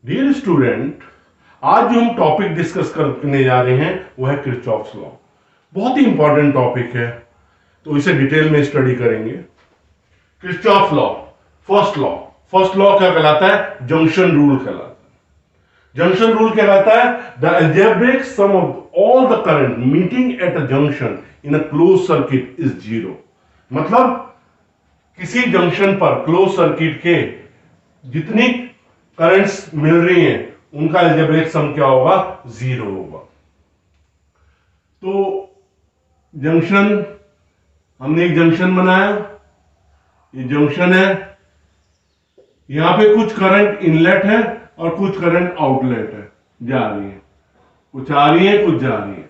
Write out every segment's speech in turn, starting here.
Dear student, आज जो हम टॉपिक डिस्कस करने जा रहे हैं वो है किरचॉफ्स लॉ। बहुत ही इंपॉर्टेंट टॉपिक है, तो इसे डिटेल में स्टडी करेंगे। किरचॉफ लॉ, फर्स्ट लॉ क्या कहलाता है? जंक्शन रूल कहलाता है। जंक्शन रूल कहलाता है the algebraic sum of all the current meeting at a junction in a closed circuit is zero। मतलब किसी जंक्शन पर क्लोज सर्किट के जितनी करंट्स मिल रही हैं उनका अलजेब्रिक सम क्या होगा? जीरो होगा। तो जंक्शन, हमने एक जंक्शन बनाया, ये जंक्शन है, यहां पे कुछ करंट इनलेट है और कुछ करंट आउटलेट है, जा रही है, कुछ आ रही है कुछ जा रही है।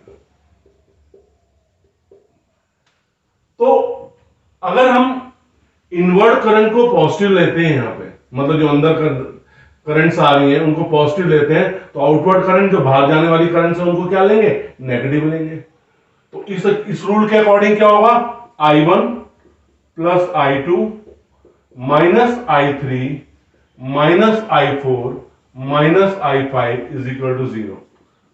तो अगर हम इनवर्ड करंट को पॉजिटिव लेते हैं, यहां पे मतलब जो अंदर करंट्स आ रही हैं उनको पॉजिटिव लेते हैं, तो आउटवर्ड करंट जो बाहर जाने वाली करंट्स है उनको क्या लेंगे? नेगेटिव लेंगे। तो इस रूल के अकॉर्डिंग क्या होगा? I1 plus I2 minus I3 minus I4 minus I5 is equal to zero.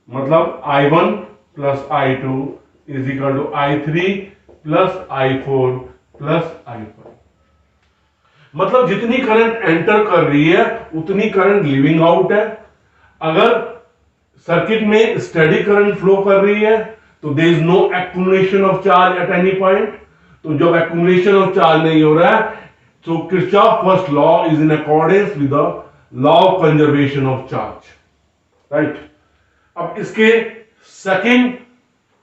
मतलब I1 plus I2 is equal to I3 plus I4 plus I5। मतलब जितनी करंट एंटर कर रही है उतनी करंट लिविंग आउट है। अगर सर्किट में स्टेडी करंट फ्लो कर रही है तो there is no accumulation of charge at any point. तो जब एक्यूमुलेशन ऑफ चार्ज नहीं हो रहा है तो Kirchhoff first law is in accordance with the law of conservation of charge, right. अब इसके सेकंड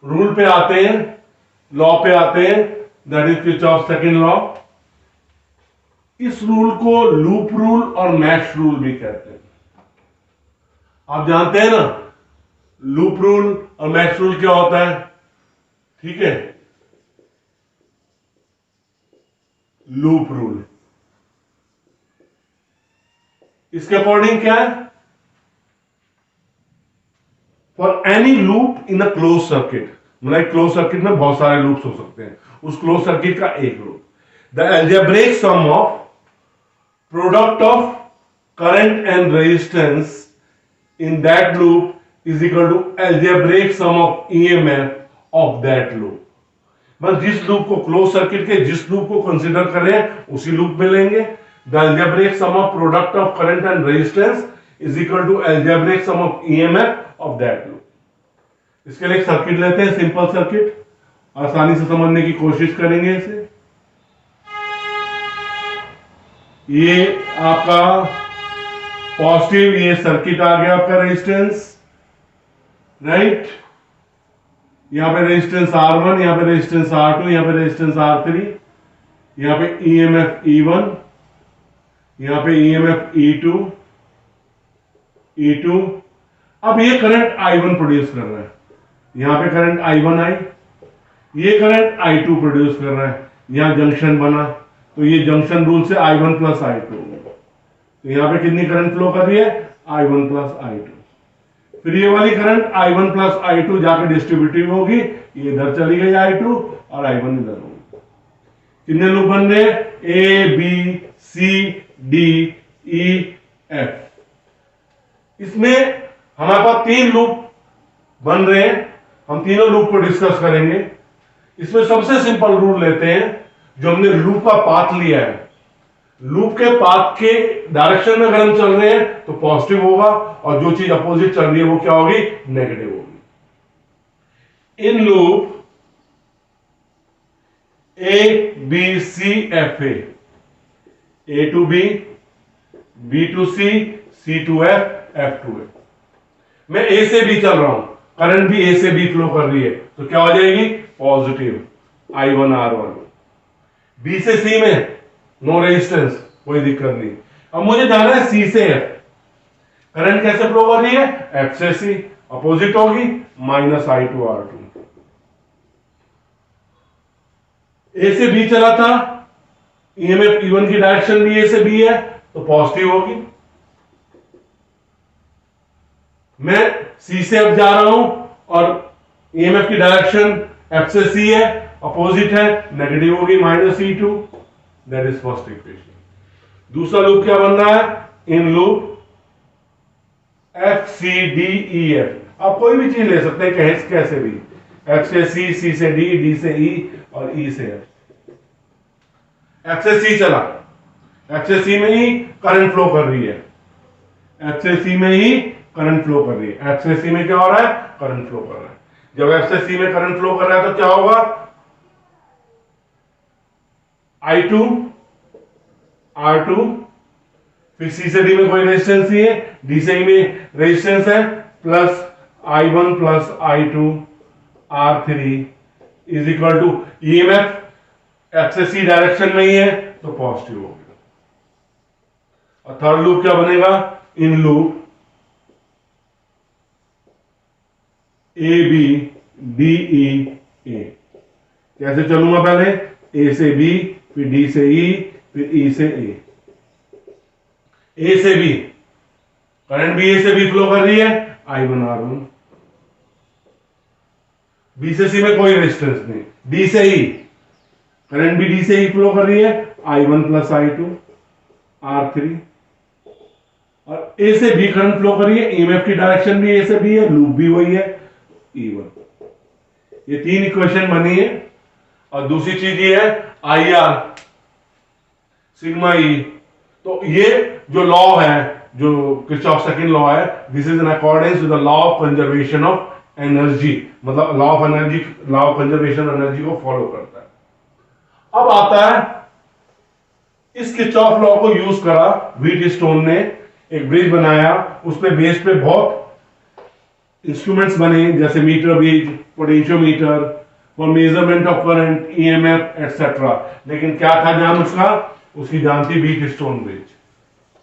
रूल पे आते हैं, लॉ पे आते हैं, that is Kirchhoff second law. इस रूल को लूप रूल और मैश रूल भी कहते हैं। आप जानते हैं ना लूप रूल और मैश रूल क्या होता है? ठीक है, लूप रूल इसके अकॉर्डिंग क्या है? For any loop in a close circuit, मतलब क्लोज सर्किट में बहुत सारे लूप्स हो सकते हैं, उस क्लोज सर्किट का एक loop, the algebraic sum of product of current and resistance in that loop is equal to algebraic sum of EMF of that loop। मतलब जिस लूप को क्लोज सर्किट के जिस लूप को कंसीडर करें उसी लूप में लेंगे। The algebraic sum of product of current and resistance is equal to algebraic sum of EMF of that loop। इसके लिए एक सर्किट लेते हैं, सिंपल सर्किट, आसानी से समझने की कोशिश करेंगे इसे। ये आपका पॉजिटिव, ये सर्किट आ गया आपका रेजिस्टेंस, राइट। यहां पे रेजिस्टेंस R1, यहां पे रेजिस्टेंस R2, यहां पे रेजिस्टेंस R3, यहां पे EMF E1, यहां पे EMF E2। अब ये करंट I1 प्रोड्यूस कर रहा है, यहां पे करंट I1 आई, ये करंट I2 प्रोड्यूस कर रहा है, यहां जंक्शन बना, तो ये जंक्शन रूल से I1 प्लस I2, तो यहां पे कितनी करंट फ्लो कर रही है? I1 plus I2। फिर ये वाली करंट I1 प्लस I2 जाकर डिस्ट्रीब्यूटिव होगी, ये इधर चली गई I2 और I1 इधर होगी। कितने लूप बन रहे? A B C D E F। इसमें हमारे पास तीन लूप बन रहे हैं, हम तीनों लूप को डिस्कस करेंगे। इसमें सबसे सिंपल रूल लेते हैं, जो हमने लूप का पाथ लिया है, लूप के पाथ के डायरेक्शन में अगर हम चल रहे हैं तो पॉजिटिव होगा, और जो चीज अपोजिट चल रही है वो क्या होगी? नेगेटिव होगी। In loop A B C F A to B, B to C, C to F, F to A। मैं A से B चल रहा हूं, करंट भी A से B फ्लो कर रही है, तो क्या हो जाएगी? Positive I1 R1। B से C में नो रेजिस्टेंस, कोई दिक्कत नहीं। अब मुझे जाना है C से F, करंट कैसे फ्लो कर रही है? F से C, अपोजिट होगी, माइनस I2 R2। A से B चला था, EMF E1 की डायरेक्शन भी A से B है, तो पॉजिटिव होगी। मैं C से F जा रहा हूं और EMF की डायरेक्शन F से C है, अपोजिट है, नेगेटिव होगी -E2, that is first equation. दूसरा लूप क्या बन रहा है, इन लूप FCDEF। आप कोई भी चीज ले सकते हैं, कैसे भी, F से C, C से D, D से E और E से F। F से C चला, F से C में ही करंट फ्लो कर रही है, F से C में ही करंट फ्लो कर रही है। F से C में क्या हो रहा है, करंट फ्लो कर रहा है। जब F से C में करंट फ्लो कर रहा है तो क्या होगा, I2 R2, फिर C से D में कोई रेजिस्टेंस नहीं है, D से E में रेजिस्टेंस है, plus I1 plus I2 R3 is equal to EMF F से C डायरेक्शन में ही है तो पॉजिटिव हो गया। और थर्ड लूप क्या बनेगा, इन लूप ABDEA। कैसे चलूंगा, पहले A से B, फिर D से E, फिर E से A। A से B करंट भी A से B फ्लो कर रही है, I1 R1। B से C में कोई रेजिस्टेंस नहीं, D से E करंट भी D से E फ्लो कर रही है, I1 प्लस I2 R3। और A से B करंट फ्लो कर रही है, EMF की डायरेक्शन भी A से B है, लूप भी वही है E1। ये तीन इक्वेशन बनी है। और दूसरी चीज ये है IR सिग्मा E। तो ये जो लॉ है, जो किरचॉफ सेकंड लॉ है, this is in accordance with the law of conservation of energy, मतलब law of energy, law of conservation energy को फॉलो करता है। अब आता है इस किरचॉफ लॉ को यूज करा व्हीटस्टोन ने, एक ब्रिज बनाया, उस पे बेस पे बहुत इंस्ट्रूमेंट्स बने, जैसे meter bridge, potentiometer for measurement of current, EMF etcetera. लेकिन क्या था नाम उसका, उसकी जान थी व्हीटस्टोन ब्रिज।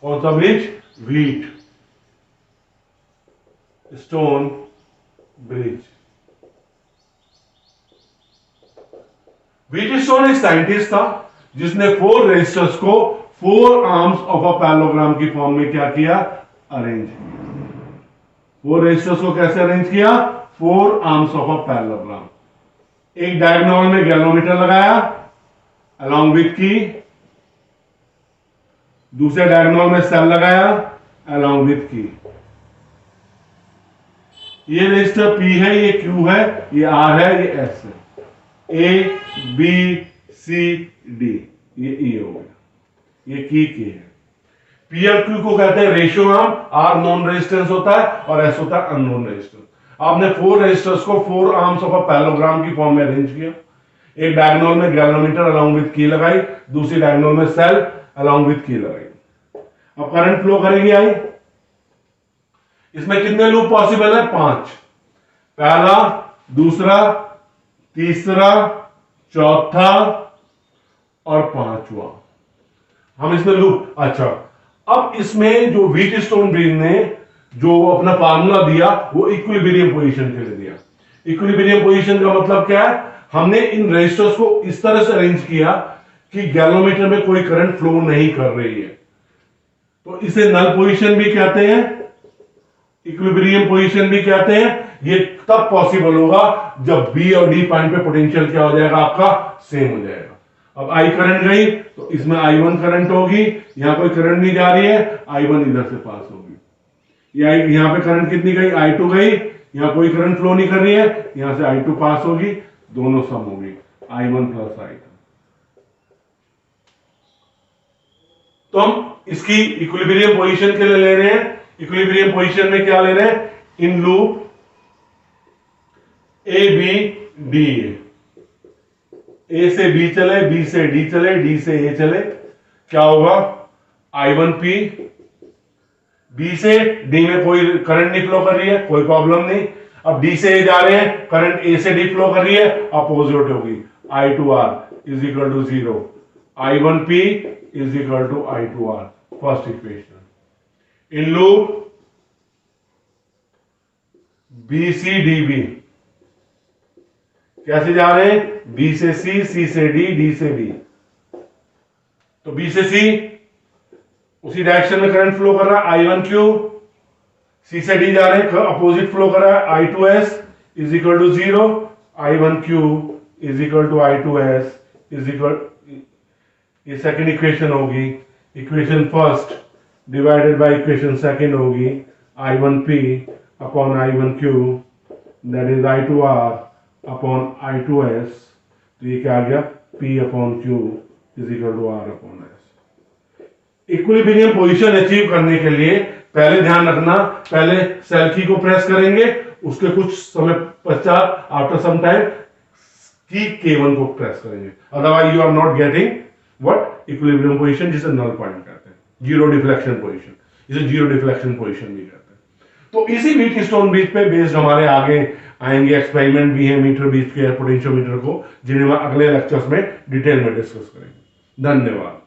कौन सा bridge, wheat stone bridge. Wheatstone एक साइंटिस्ट था जिसने 4 रेजिस्टर्स को 4 आर्म्स ऑफ अ पैरेललोग्राम की फॉर्म में क्या किया, अरेंज किया। 4 रेजिस्टर्स को कैसे अरेंज किया, 4 आर्म्स ऑफ अ पैरेललोग्राम। एक डायगोनल में गैल्वेनोमीटर लगाया अलॉन्ग विथ की, दूसरे डायगोनल में सेल लगाया अलॉन्ग विथ की। ये रेजिस्टर P है, ये Q है, ये R है, ये S है, A B C D, ये E हो गया, ये की है। P और Q को कहते हैं ratio arm, R non resistance होता है और S होता है अननोन रेजिस्टेंस। आपने 4 रेजिस्टर्स को 4 आर्म्स ऑफ अ पैरेललोग्राम की फॉर्म में अरेंज किया। एक डायगोनल में गैल्वेनोमीटर अलॉन्ग विथ की लगाई, दूसरी डायगोनल में सेल अलॉन्ग विथ की लगाई। अब करंट फ्लो करेगी आई। इसमें कितने लूप पॉसिबल है, 5। पहला, दूसरा, तीसरा, चौथा और 5वां। हम इसमें लूप, अच्छा, अब इसमें जो व्हीटस्टोन ब्रिज ने जो अपना फार्मूला दिया वो इक्विलिब्रियम पोजीशन के लिए दिया। इक्विलिब्रियम पोजीशन का मतलब क्या है, हमने इन रेजिस्टर्स को इस तरह से अरेंज किया कि गैल्वेनोमीटर में कोई करंट फ्लो नहीं कर रही है, तो इसे नल पोजीशन भी कहते हैं, इक्विलिब्रियम पोजीशन भी कहते हैं। ये तब पॉसिबल होगा जब बी और डी पॉइंट पे पोटेंशियल क्या हो जाएगा, आपका सेम हो जाएगा। अब आई करंट गई तो इसमें I1 करंट होगी, यहां कोई करंट नहीं जा रही है, I1 इधर से पास होगी। यहां पे करंट कितनी गई, I2 गई, यहां कोई करंट फ्लो नहीं कर रही है, यहां से I2 पास होगी, दोनों सम होगी, I1 प्लस I2। तो हम इसकी इक्विलिब्रियम पोजीशन के लिए ले रहे हैं। इक्विलिब्रियम पोजीशन में क्या ले रहे हैं, इन लूप ABD, A से B चले, B से D चले, D से A चले, क्या होगा, I1P। B से D में कोई करंट नहीं फ्लो कर रही है, कोई प्रॉब्लम नहीं। अब D से A जा रहे हैं, करंट A से D फ्लो कर रही है, अपोजिट होगी, I2R is equal to 0, I1P is equal to I2R, first equation. In loop BCDB कैसे जा रहे हैं, B से C, C से D, D से B। तो B से C उसी डायरेक्शन में करंट फ्लो कर रहा है, I1Q। C से D जा रहे हैं, अपोजिट फ्लो कर रहा है, I2S is equal to 0, I1Q is equal to I2S is equal, ये सेकंड इक्वेशन होगी, equation first divided by equation second होगी I1P upon I1Q that is I2R upon I2S, तो ये क्या आ गया P upon Q is equal to R upon S। Equilibrium position achieve करने के लिए पहले ध्यान रखना, पहले सेल की को प्रेस करेंगे, उसके कुछ समय पश्चात आफ्टर सम टाइम की K1 को प्रेस करेंगे, otherwise you are not getting what equilibrium position, जिसे नल पॉइंट कहते हैं, जीरो डिफ्लेक्शन पोजीशन, जिसे जीरो डिफ्लेक्शन पोजीशन भी कहते हैं। तो इसी व्हीटस्टोन ब्रिज पे बेस्ड हमारे आगे आएंगे एक्सपेरिमेंट भी है मीटर ब्रिज के पोटेंशियोमीटर को, जिन्हें हम अगले लेक्चर्स में डिटेल में डिस्कस करेंगे। धन्यवाद।